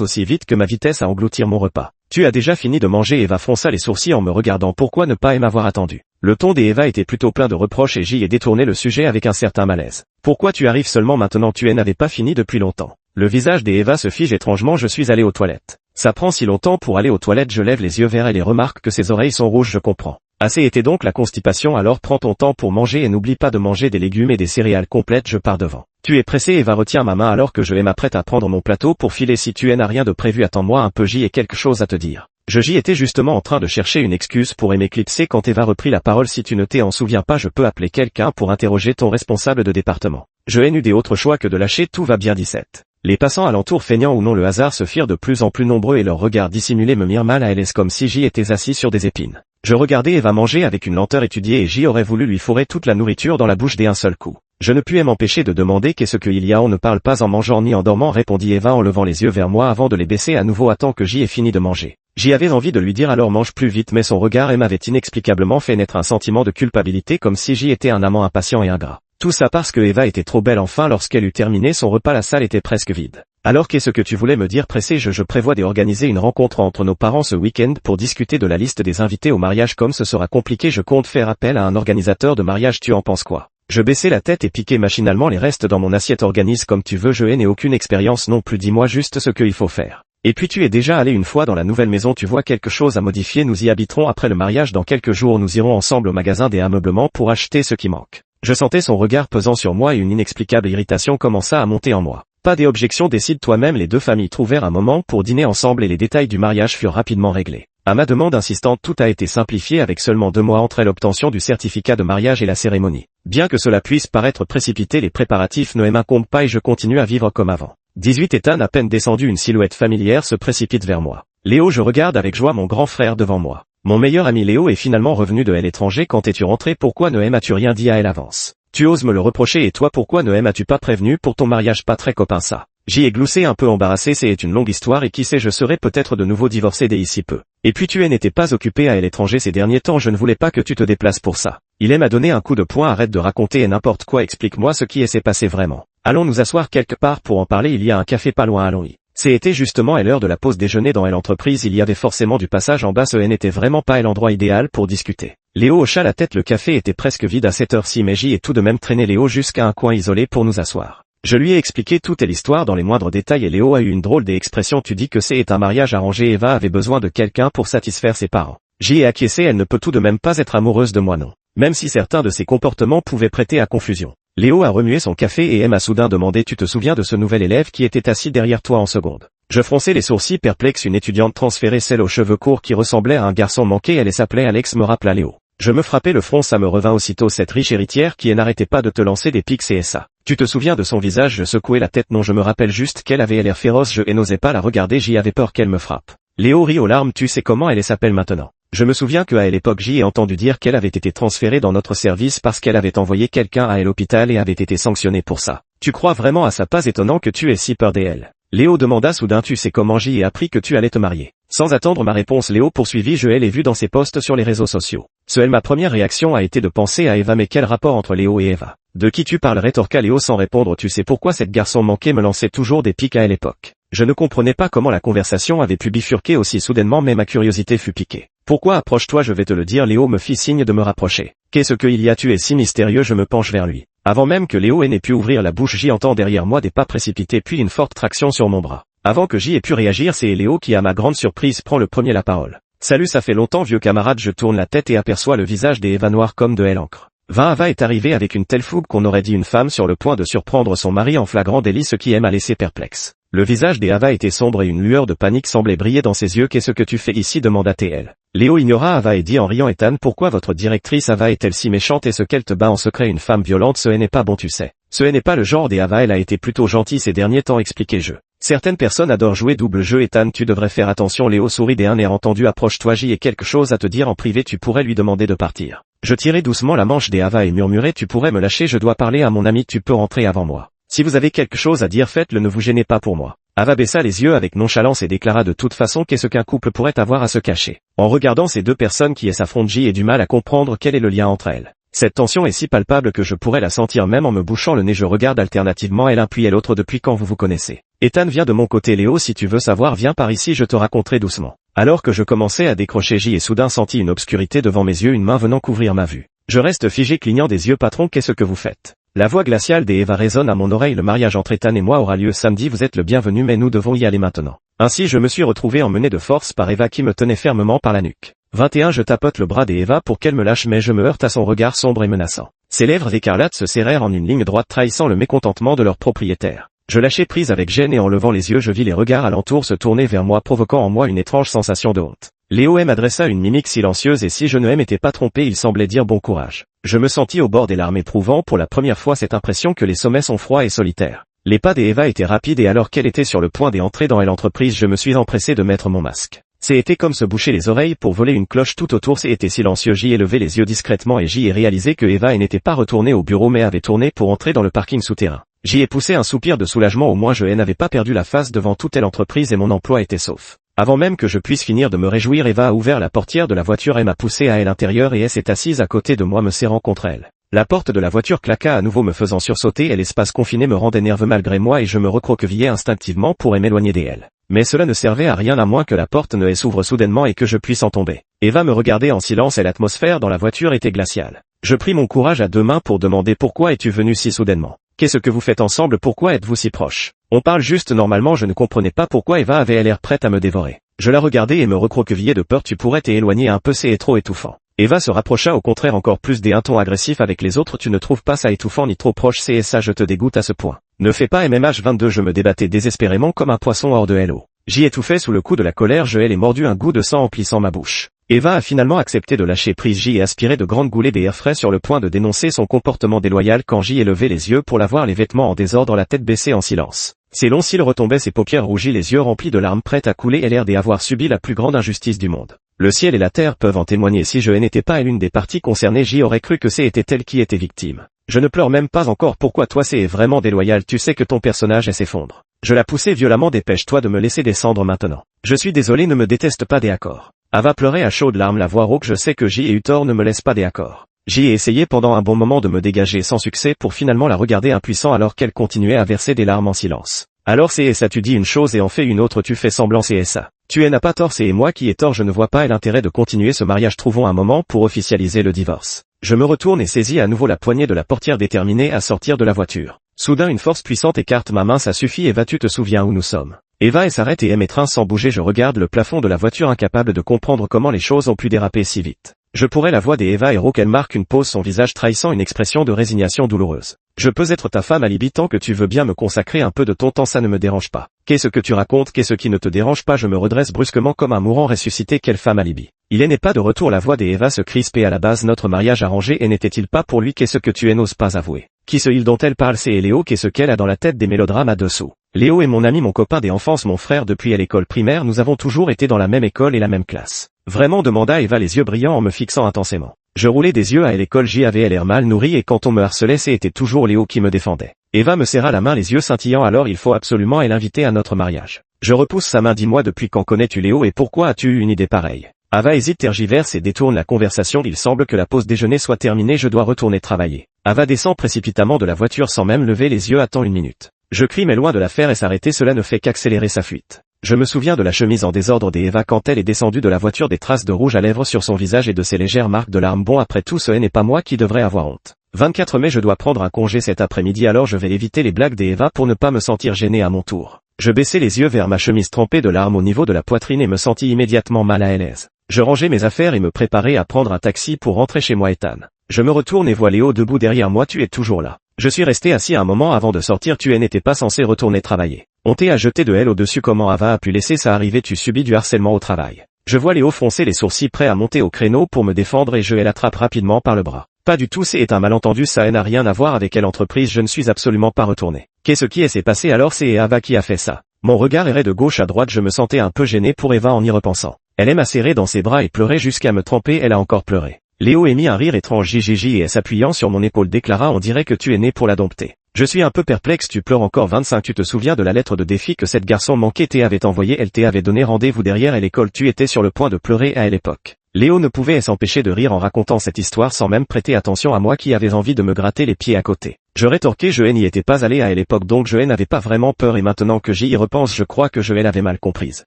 aussi vite que ma vitesse à engloutir mon repas. Tu as déjà fini de manger? Eva fronça les sourcils en me regardant. Pourquoi ne pas m'avoir attendu? Le ton d'Eva était plutôt plein de reproches et j'y ai détourné le sujet avec un certain malaise. Pourquoi tu arrives seulement maintenant? Tu n'avais pas fini depuis longtemps. Le visage d'Eva se fige étrangement. Je suis allé aux toilettes. Ça prend si longtemps pour aller aux toilettes? Je lève les yeux vers elle et remarque que ses oreilles sont rouges. Je comprends. Assez était donc la constipation. Alors prends ton temps pour manger et n'oublie pas de manger des légumes et des céréales complètes. Je pars devant. Tu es pressé? Eva retient ma main alors que je m'apprête à prendre mon plateau pour filer. Si tu n'as rien de prévu, attends-moi un peu, j'y ai quelque chose à te dire. J'y étais justement en train de chercher une excuse pour m'éclipser quand Eva reprit la parole. Si tu ne t'en souviens pas, je peux appeler quelqu'un pour interroger ton responsable de département. Je n'ai eu d'autre choix que de lâcher. Tout va bien 17. Les passants alentour, feignant ou non le hasard, se firent de plus en plus nombreux et leurs regards dissimulés me mirent mal à l'aise comme si j'y étais assis sur des épines. Je regardais Eva manger avec une lenteur étudiée et j'y aurais voulu lui fourrer toute la nourriture dans la bouche d'un seul coup. Je ne pus m'empêcher de demander qu'est-ce qu'il y a. On ne parle pas en mangeant ni en dormant, répondit Eva en levant les yeux vers moi avant de les baisser à nouveau. Attends que j'y ai fini de manger. J'y avais envie de lui dire alors mange plus vite, mais son regard m'avait inexplicablement fait naître un sentiment de culpabilité comme si j'y étais un amant impatient et ingrat. Tout ça parce que Eva était trop belle. Enfin, lorsqu'elle eut terminé son repas, la salle était presque vide. Alors qu'est-ce que tu voulais me dire? Pressé, je prévois d'organiser une rencontre entre nos parents ce week-end pour discuter de la liste des invités au mariage. Comme ce sera compliqué, je compte faire appel à un organisateur de mariage. Tu en penses quoi? Je baissai la tête et piquai machinalement les restes dans mon assiette. Organise comme tu veux, je n'ai aucune expérience non plus. Dis-moi juste ce qu'il faut faire. Et puis tu es déjà allé une fois dans la nouvelle maison, tu vois quelque chose à modifier? Nous y habiterons après le mariage dans quelques jours. Nous irons ensemble au magasin des ameublements pour acheter ce qui manque. Je sentais son regard pesant sur moi et une inexplicable irritation commença à monter en moi. Pas d'objection, décide toi-même. Les deux familles trouvèrent un moment pour dîner ensemble et les détails du mariage furent rapidement réglés. À ma demande insistante, tout a été simplifié avec seulement 2 mois entre l'obtention du certificat de mariage et la cérémonie. Bien que cela puisse paraître précipité, les préparatifs ne m'incombent pas et je continue à vivre comme avant. 18 Ethan, à peine descendu, une silhouette familière se précipite vers moi. Léo, je regarde avec joie mon grand frère devant moi. Mon meilleur ami Léo est finalement revenu de l'étranger. Quand es-tu rentré? Pourquoi ne m'as-tu rien dit à l'avance? Tu oses me le reprocher, et toi pourquoi ne m'as-tu pas prévenu pour ton mariage? Pas très copain ça. J'y ai gloussé un peu embarrassé. C'est une longue histoire et qui sait, je serais peut-être de nouveau divorcé d'ici peu. Et puis tu n'étais pas occupé à l'étranger ces derniers temps, je ne voulais pas que tu te déplaces pour ça. Il m'a donné un coup de poing. Arrête de raconter n'importe quoi, explique-moi ce qui s'est passé vraiment. Allons nous asseoir quelque part pour en parler, il y a un café pas loin, allons-y. C'était justement à l'heure de la pause déjeuner dans l'entreprise, il y avait forcément du passage en bas, ce n'était vraiment pas l'endroit idéal pour discuter. Léo hocha la tête, le café était presque vide à cette heure-ci, mais j'y ai tout de même traîné Léo jusqu'à un coin isolé pour nous asseoir. Je lui ai expliqué toute l'histoire dans les moindres détails et Léo a eu une drôle d'expression. Tu dis que c'est un mariage arrangé, Eva avait besoin de quelqu'un pour satisfaire ses parents. J'y ai acquiescé, elle ne peut tout de même pas être amoureuse de moi, non. Même si certains de ses comportements pouvaient prêter à confusion. Léo a remué son café et m'a soudain demandé: tu te souviens de ce nouvel élève qui était assis derrière toi en seconde? Je fronçai les sourcils perplexe, une étudiante transférée, celle aux cheveux courts qui ressemblait à un garçon manqué, elle s'appelait Alex, me rappela Léo. Je me frappai le front, ça me revint aussitôt, cette riche héritière qui n'arrêtait pas de te lancer des pics, c'est ça. Tu te souviens de son visage? Je secouai la tête. Non, je me rappelle juste qu'elle avait l'air féroce et n'osais pas la regarder. J'y avais peur qu'elle me frappe. Léo rit aux larmes. Tu sais comment elle s'appelle maintenant? Je me souviens qu'à l'époque j'y ai entendu dire qu'elle avait été transférée dans notre service parce qu'elle avait envoyé quelqu'un à l'hôpital et avait été sanctionnée pour ça. Tu crois vraiment à ça? Pas étonnant que tu aies si peur d'elle. Léo demanda soudain. Tu sais comment j'y ai appris que tu allais te marier? Sans attendre ma réponse, Léo poursuivit. Je l'ai vu dans ses posts sur les réseaux sociaux. Ma première réaction a été de penser à Eva. Mais quel rapport entre Léo et Eva? De qui tu parles? Rétorqua Léo sans répondre. Tu sais pourquoi cette garçon manquait me lançait toujours des piques à l'époque. Je ne comprenais pas comment la conversation avait pu bifurquer aussi soudainement, mais ma curiosité fut piquée. Pourquoi? Approche-toi, je vais te le dire. Léo me fit signe de me rapprocher. Qu'est-ce qu'il y a? Tu es si mystérieux. Je me penche vers lui. Avant même que Léo n'ait pu ouvrir la bouche, j'y entends derrière moi des pas précipités puis une forte traction sur mon bras. Avant que j'y ai pu réagir, c'est Léo qui, à ma grande surprise, prend le premier la parole. Salut, ça fait longtemps vieux camarade. Je tourne la tête et aperçois le visage d'Eva noir comme de l'encre. Eva est arrivée avec une telle fougue qu'on aurait dit une femme sur le point de surprendre son mari en flagrant délit, ce qui m'a laissé perplexe. Le visage d'Eva était sombre et une lueur de panique semblait briller dans ses yeux. Qu'est-ce que tu fais ici? demanda-t-elle. Léo ignora Eva et dit en riant. Ethan, pourquoi votre directrice Eva est-elle si méchante? Est-ce qu'elle te bat en secret? Une femme violente, ce n'est pas bon, tu sais. Ce n'est pas le genre d'Eva. Elle a été plutôt gentille ces derniers temps, expliquai-je. Certaines personnes adorent jouer double jeu. Ethan, tu devrais faire attention. Léo sourit d'un air entendu. Approche-toi, j'y ai quelque chose à te dire en privé. Tu pourrais lui demander de partir. Je tirai doucement la manche d'Eva et murmurai. Tu pourrais me lâcher, je dois parler à mon ami. Tu peux rentrer avant moi. Si vous avez quelque chose à dire, faites-le, ne vous gênez pas pour moi. Eva baissa les yeux avec nonchalance et déclara. De toute façon, qu'est-ce qu'un couple pourrait avoir à se cacher? En regardant ces deux personnes qui s'affrontent, j'y ai du mal à comprendre quel est le lien entre elles. Cette tension est si palpable que je pourrais la sentir même en me bouchant le nez. Je regarde alternativement l'un puis l'autre. Depuis quand vous vous connaissez? Ethan vient de mon côté. Léo, si tu veux savoir, viens par ici, je te raconterai doucement. Alors que je commençais à décrocher, j'y ai soudain senti une obscurité devant mes yeux, une main venant couvrir ma vue. Je reste figé, clignant des yeux. Patron, qu'est-ce que vous faites? La voix glaciale d'Eva résonne à mon oreille. Le mariage entre Ethan et moi aura lieu samedi. Vous êtes le bienvenu, mais nous devons y aller maintenant. Ainsi je me suis retrouvé emmené de force par Eva qui me tenait fermement par la nuque. 21. Je tapote le bras d'Eva pour qu'elle me lâche, mais je me heurte à son regard sombre et menaçant. Ses lèvres écarlates se serrèrent en une ligne droite, trahissant le mécontentement de leur propriétaire. Je lâchai prise avec gêne et en levant les yeux, je vis les regards alentour se tourner vers moi, provoquant en moi une étrange sensation de honte. Léo m'adressa une mimique silencieuse et si je ne m'étais pas trompé, il semblait dire bon courage. Je me sentis au bord des larmes, éprouvant pour la première fois cette impression que les sommets sont froids et solitaires. Les pas d'Eva étaient rapides et alors qu'elle était sur le point d'entrer dans l'entreprise, je me suis empressé de mettre mon masque. C'était comme se boucher les oreilles pour voler une cloche tout autour. C'était silencieux. J'y ai levé les yeux discrètement et j'y ai réalisé que Eva n'était pas retournée au bureau mais avait tourné pour entrer dans le parking souterrain. J'y ai poussé un soupir de soulagement. Au moins je n'avais pas perdu la face devant toute l'entreprise et mon emploi était sauf. Avant même que je puisse finir de me réjouir, Eva a ouvert la portière de la voiture et m'a poussé à l'intérieur et elle s'est assise à côté de moi me serrant contre elle. La porte de la voiture claqua à nouveau me faisant sursauter et l'espace confiné me rendait nerveux malgré moi et je me recroquevillais instinctivement pour m'éloigner d'elle. Mais cela ne servait à rien à moins que la porte ne s'ouvre soudainement et que je puisse en tomber. Eva me regardait en silence et l'atmosphère dans la voiture était glaciale. Je pris mon courage à deux mains pour demander pourquoi es-tu venu si soudainement? Qu'est-ce que vous faites ensemble? Pourquoi êtes-vous si proches? On parle juste normalement. Je ne comprenais pas pourquoi Eva avait l'air prête à me dévorer. Je la regardais et me recroquevillais de peur. Tu pourrais t'éloigner un peu, c'est trop étouffant. Eva se rapprocha au contraire encore plus d'un ton agressif avec les autres. Tu ne trouves pas ça étouffant ni trop proche? C'est ça, je te dégoûte à ce point. Ne fais pas MMH22. Je me débattais désespérément comme un poisson hors de l'eau. J'y étouffais sous le coup de la colère. Je l'ai mordu, un goût de sang emplissant ma bouche. Eva a finalement accepté de lâcher prise. J'y ai aspiré de grandes goulées d'air frais sur le point de dénoncer son comportement déloyal quand j'y ai levé les yeux pour la voir, les vêtements en désordre, la tête baissée en silence. Ses longs cils retombaient, ses paupières rougies, les yeux remplis de larmes prêtes à couler et l'air d'avoir subi la plus grande injustice du monde. Le ciel et la terre peuvent en témoigner. Si je n'étais pas l'une des parties concernées, j'y aurais cru que c'était elle qui était victime. Je ne pleure même pas encore. Pourquoi toi? C'est vraiment déloyal. Tu sais que ton personnage s'effondre. Je la poussai violemment. Dépêche-toi de me laisser descendre maintenant. Je suis désolé, ne me déteste pas. D'accord. Ava pleurait à chaudes larmes, la voix rauque. Je sais que j'y ai eu tort, ne me laisse pas. D'accord. J'y ai essayé pendant un bon moment de me dégager sans succès pour finalement la regarder impuissant alors qu'elle continuait à verser des larmes en silence. Alors c'est ça, tu dis une chose et en fais une autre, tu fais semblant, c'est ça. Tu n'as pas tort, c'est moi qui ai tort, je ne vois pas l'intérêt de continuer ce mariage, trouvons un moment pour officialiser le divorce. Je me retourne et saisis à nouveau la poignée de la portière déterminée à sortir de la voiture. Soudain une force puissante écarte ma main, ça suffit Eva, tu te souviens où nous sommes? Eva s'arrête et m'étreint sans bouger, je regarde le plafond de la voiture incapable de comprendre comment les choses ont pu déraper si vite. Je pourrais la voix d'Eva et rauque, elle marque une pause, son visage trahissant une expression de résignation douloureuse. Je peux être ta femme alibi tant que tu veux bien me consacrer un peu de ton temps, ça ne me dérange pas. Qu'est-ce que tu racontes? Qu'est-ce qui ne te dérange pas? Je me redresse brusquement comme un mourant ressuscité. Quelle femme alibi? Il n'est pas de retour, la voix d'Eva se crispe et à la base notre mariage arrangé et n'était-il pas pour lui? Qu'est-ce que tu n'oses pas avouer? Qui ce il dont elle parle c'est Léo qu'est-ce qu'elle a dans la tête des mélodrames à dessous. Léo est mon ami, mon copain d'enfance, mon frère depuis à l'école primaire, nous avons toujours été dans la même école et la même classe. Vraiment, demanda Eva les yeux brillants en me fixant intensément. Je roulais des yeux à l'école, j'y avais l'air mal nourri et quand on me harcelait c'était toujours Léo qui me défendait. Eva me serra la main les yeux scintillants. Alors il faut absolument l'inviter à notre mariage. Je repousse sa main. Dis-moi, depuis quand connais-tu Léo et pourquoi as-tu eu une idée pareille? Ava hésite, tergiverse et détourne la conversation. Il semble que la pause déjeuner soit terminée, je dois retourner travailler. Ava descend précipitamment de la voiture sans même lever les yeux. Attends une minute. Je crie mais loin de la faire et s'arrêter, cela ne fait qu'accélérer sa fuite. Je me souviens de la chemise en désordre d'Eva quand elle est descendue de la voiture, des traces de rouge à lèvres sur son visage et de ses légères marques de larmes. Bon, après tout ce n'est pas moi qui devrais avoir honte. 24 mai, je dois prendre un congé cet après-midi, alors je vais éviter les blagues d'Eva pour ne pas me sentir gêné à mon tour. Je baissai les yeux vers ma chemise trempée de larmes au niveau de la poitrine et me sentis immédiatement mal à l'aise. Je rangeai mes affaires et me préparai à prendre un taxi pour rentrer chez moi. Ethan. Je me retourne et vois Léo debout derrière moi. Tu es toujours là. Je suis resté assis un moment avant de sortir. Tu n'étais pas censé retourner travailler. On t'a jeté de elle au-dessus. Comment Ava a pu laisser ça arriver? Tu subis du harcèlement au travail. Je vois Léo froncer les sourcils prêt à monter au créneau pour me défendre et je l'attrape rapidement par le bras. Pas du tout, c'est un malentendu, ça n'a rien à voir avec quelle entreprise, je ne suis absolument pas retourné. Qu'est-ce qui s'est passé alors? C'est Eva qui a fait ça. Mon regard errait de gauche à droite, je me sentais un peu gêné pour Eva en y repensant. Elle m'a serré dans ses bras et pleurait jusqu'à me tremper, elle a encore pleuré. Léo émit un rire étrange jijiji et s'appuyant sur mon épaule déclara: on dirait que tu es né pour la dompter. Je suis un peu perplexe, tu pleures encore? 25. Tu te souviens de la lettre de défi que cette garçon manqué t'avait envoyée? Elle t'avait donné rendez-vous derrière à l'école, tu étais sur le point de pleurer à l'époque. Léo ne pouvait s'empêcher de rire en racontant cette histoire sans même prêter attention à moi qui avais envie de me gratter les pieds à côté. Je rétorquai: je n'y étais pas allé à l'époque donc je n'avais pas vraiment peur et maintenant que j'y repense je crois que je l'avais mal comprise.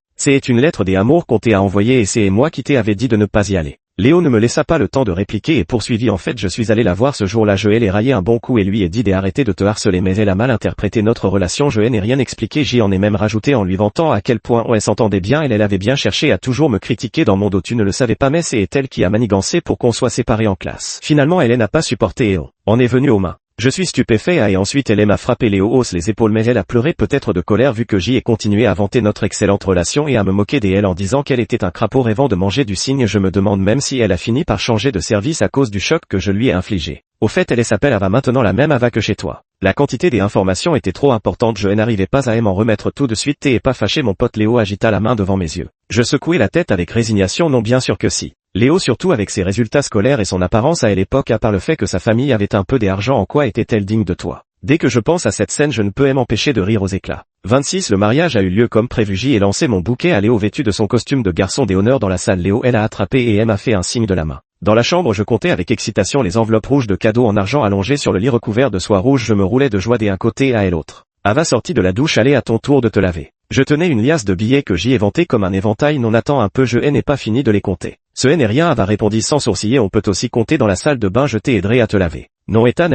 C'est une lettre des amours qu'on t'a envoyée et c'est moi qui t'avais dit de ne pas y aller. Léo ne me laissa pas le temps de répliquer et poursuivit: en fait je suis allé la voir ce jour-là, je l'ai raillé un bon coup et lui ai dit d'arrêter de te harceler mais elle a mal interprété notre relation, je n'ai rien expliqué, j'y en ai même rajouté en lui vantant à quel point on s'entendait bien et elle avait bien cherché à toujours me critiquer dans mon dos. Tu ne le savais pas mais c'est elle qui a manigancé pour qu'on soit séparés en classe. Finalement elle n'a pas supporté et on en est venu aux mains. Je suis stupéfait et ensuite elle m'a frappé. Léo hausse les épaules mais elle a pleuré peut-être de colère vu que j'y ai continué à vanter notre excellente relation et à me moquer d'elle en disant qu'elle était un crapaud rêvant de manger du cygne. Je me demande même si elle a fini par changer de service à cause du choc que je lui ai infligé. Au fait elle s'appelle Ava maintenant, la même Ava que chez toi. La quantité des informations était trop importante, je n'arrivais pas à m'en remettre tout de suite. T'es pas fâché? Mon pote Léo agita la main devant mes yeux. Je secouai la tête avec résignation. Non bien sûr que si. Léo, surtout avec ses résultats scolaires et son apparence à l'époque, à part le fait que sa famille avait un peu d'argent, en quoi était-elle digne de toi? Dès que je pense à cette scène je ne peux m'empêcher de rire aux éclats. 26. Le mariage a eu lieu comme prévu. J'y ai lancé mon bouquet à Léo vêtu de son costume de garçon des honneurs dans la salle. Léo elle a attrapé et m'a fait un signe de la main. Dans la chambre je comptais avec excitation les enveloppes rouges de cadeaux en argent allongées sur le lit recouvert de soie rouge. Je me roulais de joie d'un côté à l'autre. Ava sortit de la douche. Allez à ton tour de te laver. Je tenais une liasse de billets que j'y ai vanté comme un éventail. Non attends un peu, je n'ai pas fini de les compter. Ce n'est rien, Ava répondit sans sourciller. On peut aussi compter dans la salle de bain. Je t'aiderai à te laver. Non Ethan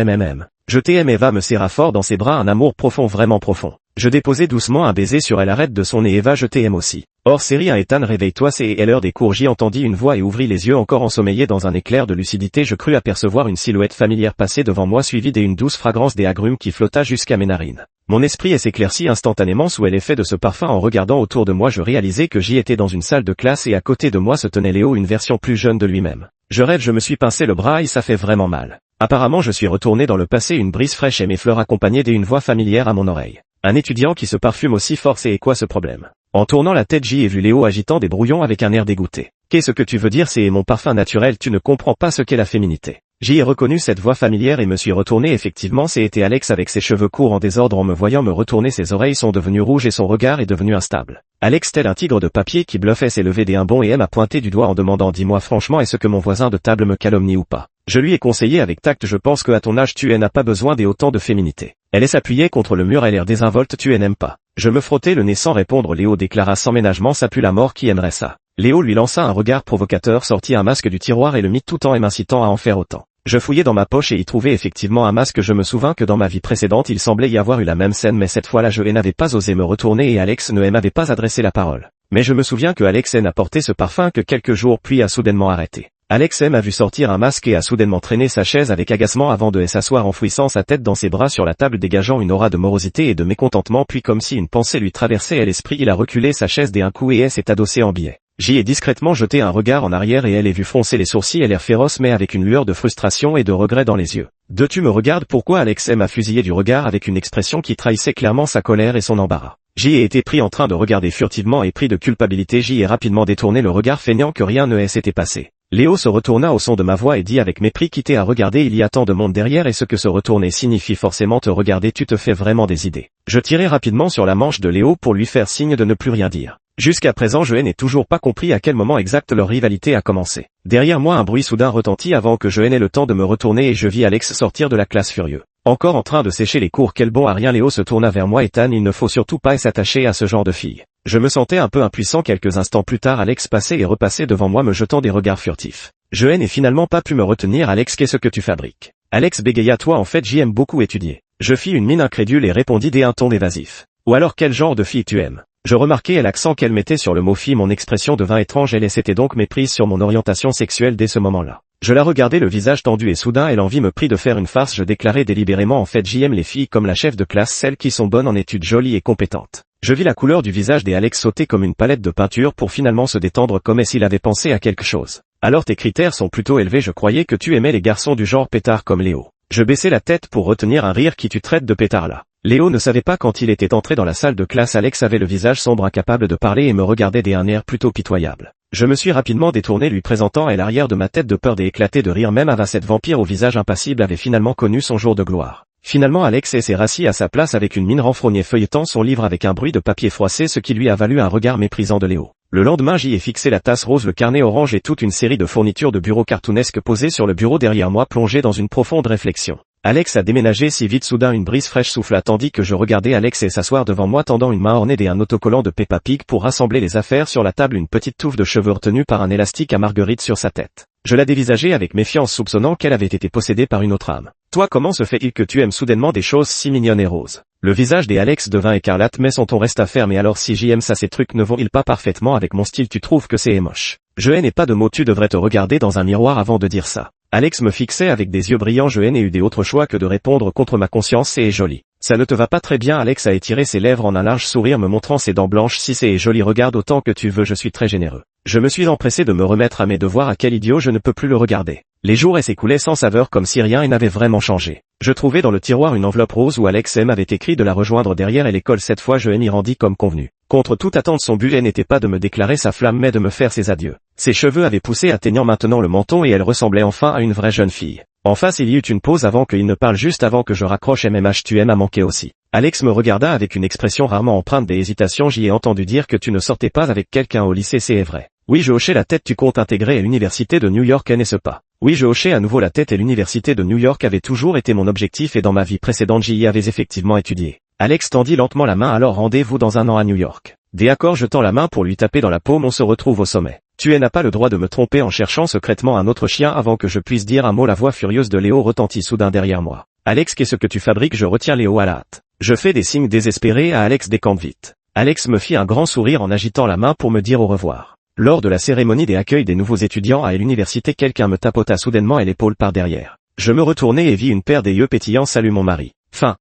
Je t'aime. Eva me serra fort dans ses bras, un amour profond, vraiment profond. Je déposai doucement un baiser sur elle. Arrête de son nez. Eva je t'aime aussi. Hors série. Ethan réveille-toi, c'est l'heure des cours. J'y entendis une voix et ouvrit les yeux encore ensommeillé dans un éclair de lucidité. Je crus apercevoir une silhouette familière passer devant moi suivie d'une douce fragrance des agrumes qui flotta jusqu'à mes narines. Mon esprit s'éclaircit instantanément sous l'effet de ce parfum. En regardant autour de moi je réalisais que j'y étais dans une salle de classe et à côté de moi se tenait Léo, une version plus jeune de lui-même. Je rêve, je me suis pincé le bras et ça fait vraiment mal. Apparemment je suis retourné dans le passé, une brise fraîche et mes fleurs accompagnées d'une voix familière à mon oreille. Un étudiant qui se parfume aussi fort, c'est quoi ce problème? En tournant la tête j'y ai vu Léo agitant des brouillons avec un air dégoûté. Qu'est-ce que tu veux dire? C'est mon parfum naturel, tu ne comprends pas ce qu'est la féminité. J'y ai reconnu cette voix familière et me suis retourné. Effectivement c'était Alex avec ses cheveux courts en désordre. En me voyant me retourner, ses oreilles sont devenues rouges et son regard est devenu instable. Alex, tel un tigre de papier qui bluffait, s'est levé d'un bond et m'a pointé du doigt en demandant: dis-moi franchement, est-ce que mon voisin de table me calomnie ou pas? Je lui ai conseillé avec tact: je pense que à ton âge tu n'as pas besoin d'autant de féminité. Elle s'appuyait contre le mur, elle l'air désinvolte: tu n'aimes pas. Je me frottais le nez sans répondre. Léo déclara sans ménagement: ça pue la mort, qui aimerait ça? Léo lui lança un regard provocateur, sortit un masque du tiroir et le mit tout en m'incitant à en faire autant. Je fouillai dans ma poche et y trouvai effectivement un masque. Je me souvins que dans ma vie précédente il semblait y avoir eu la même scène, mais cette fois-là je n'avais pas osé me retourner et Alex ne m'avait pas adressé la parole. Mais je me souviens que Alex n'a porté ce parfum que quelques jours puis a soudainement arrêté. Alex m'a vu sortir un masque et a soudainement traîné sa chaise avec agacement avant de s'asseoir, enfouissant sa tête dans ses bras sur la table, dégageant une aura de morosité et de mécontentement, puis comme si une pensée lui traversait l'esprit, il a reculé sa chaise d'un coup et s'est adossé en biais. J'y ai discrètement jeté un regard en arrière et elle est vue froncer les sourcils et l'air féroce mais avec une lueur de frustration et de regret dans les yeux. Tu me regardes pourquoi Alex m'a fusillé du regard avec une expression qui trahissait clairement sa colère et son embarras. J'y ai été pris en train de regarder furtivement et pris de culpabilité j'y ai rapidement détourné le regard feignant que rien ne s'était passé. Léo se retourna au son de ma voix et dit avec mépris quitter à regarder il y a tant de monde derrière et ce que se retourner signifie forcément te regarder tu te fais vraiment des idées. Je tirai rapidement sur la manche de Léo pour lui faire signe de ne plus rien dire. Jusqu'à présent je n'ai toujours pas compris à quel moment exact leur rivalité a commencé. Derrière moi un bruit soudain retentit avant que je n'aie le temps de me retourner et je vis Alex sortir de la classe furieux. Encore en train de sécher les cours quel bon à rien Léo se tourna vers moi Ethan il ne faut surtout pas s'attacher à ce genre de fille. Je me sentais un peu impuissant quelques instants plus tard Alex passait et repassait devant moi me jetant des regards furtifs. Je n'ai finalement pas pu me retenir Alex qu'est-ce que tu fabriques? Alex bégaya toi en fait j'y aime beaucoup étudier. Je fis une mine incrédule et répondis d'un ton évasif. Ou alors quel genre de fille tu aimes? Je remarquai l'accent qu'elle mettait sur le mot fille mon expression devint étrange elle s'était donc méprise sur mon orientation sexuelle dès ce moment-là. Je la regardai le visage tendu et soudain elle envie me prit de faire une farce je déclarai délibérément en fait j'y aime les filles comme la chef de classe celles qui sont bonnes en études jolies et compétentes. Je vis la couleur du visage des Alex sauter comme une palette de peinture pour finalement se détendre comme s'il avait pensé à quelque chose. Alors tes critères sont plutôt élevés je croyais que tu aimais les garçons du genre pétard comme Léo. Je baissai la tête pour retenir un rire qui tu traites de pétard là. Léo ne savait pas quand il était entré dans la salle de classe Alex avait le visage sombre incapable de parler et me regardait d'un air plutôt pitoyable. Je me suis rapidement détourné lui présentant à l'arrière de ma tête de peur d'éclater de rire même Ava cette vampire au visage impassible avait finalement connu son jour de gloire. Finalement Alex s'est rassis à sa place avec une mine renfrognée feuilletant son livre avec un bruit de papier froissé ce qui lui a valu un regard méprisant de Léo. Le lendemain j'y ai fixé la tasse rose le carnet orange et toute une série de fournitures de bureau cartoonesques posées sur le bureau derrière moi plongé dans une profonde réflexion. Alex a déménagé si vite soudain une brise fraîche souffla tandis que je regardais Alex s'asseoir devant moi tendant une main ornée et un autocollant de Peppa Pig pour rassembler les affaires sur la table une petite touffe de cheveux retenue par un élastique à marguerite sur sa tête. Je la dévisageai avec méfiance soupçonnant qu'elle avait été possédée par une autre âme. Toi comment se fait-il que tu aimes soudainement des choses si mignonnes et roses? Le visage des Alex devint écarlate mais son ton resta ferme et alors si j'aime ça ces trucs ne vont-ils pas parfaitement avec mon style tu trouves que c'est moche? Je n'ai pas de mots tu devrais te regarder dans un miroir avant de dire ça. Alex me fixait avec des yeux brillants je n'ai eu d'autre choix que de répondre contre ma conscience c'est joli. Ça ne te va pas très bien Alex a étiré ses lèvres en un large sourire me montrant ses dents blanches si c'est joli regarde autant que tu veux je suis très généreux. Je me suis empressé de me remettre à mes devoirs à quel idiot je ne peux plus le regarder. Les jours s'écoulaient sans saveur comme si rien n'avait vraiment changé. Je trouvai dans le tiroir une enveloppe rose où Alex avait écrit de la rejoindre derrière et l'école cette fois je m'y rendis comme convenu. Contre toute attente son but n'était pas de me déclarer sa flamme mais de me faire ses adieux. Ses cheveux avaient poussé atteignant maintenant le menton et elle ressemblait enfin à une vraie jeune fille. En face il y eut une pause avant qu'il ne parle juste avant que je raccroche MMH tu aimes à manquer aussi. Alex me regarda avec une expression rarement empreinte d'hésitation j'y ai entendu dire que tu ne sortais pas avec quelqu'un au lycée c'est vrai. Oui je hochai la tête tu comptes intégrer à l'université de New York n'est-ce pas? Oui je hochai à nouveau la tête et l'université de New York avait toujours été mon objectif et dans ma vie précédente j'y avais effectivement étudié. Alex tendit lentement la main alors rendez-vous dans un an à New York. D'accord je tends la main pour lui taper dans la paume on se retrouve au sommet. Tu n'as pas le droit de me tromper en cherchant secrètement un autre chien avant que je puisse dire un mot la voix furieuse de Léo retentit soudain derrière moi. Alex qu'est-ce que tu fabriques je retiens Léo à la hâte. Je fais des signes désespérés à Alex décampe vite. Alex me fit un grand sourire en agitant la main pour me dire au revoir. Lors de la cérémonie des accueils des nouveaux étudiants à l'université quelqu'un me tapota soudainement à l'épaule par derrière. Je me retournai et vis une paire des yeux pétillants salut mon mari. Fin.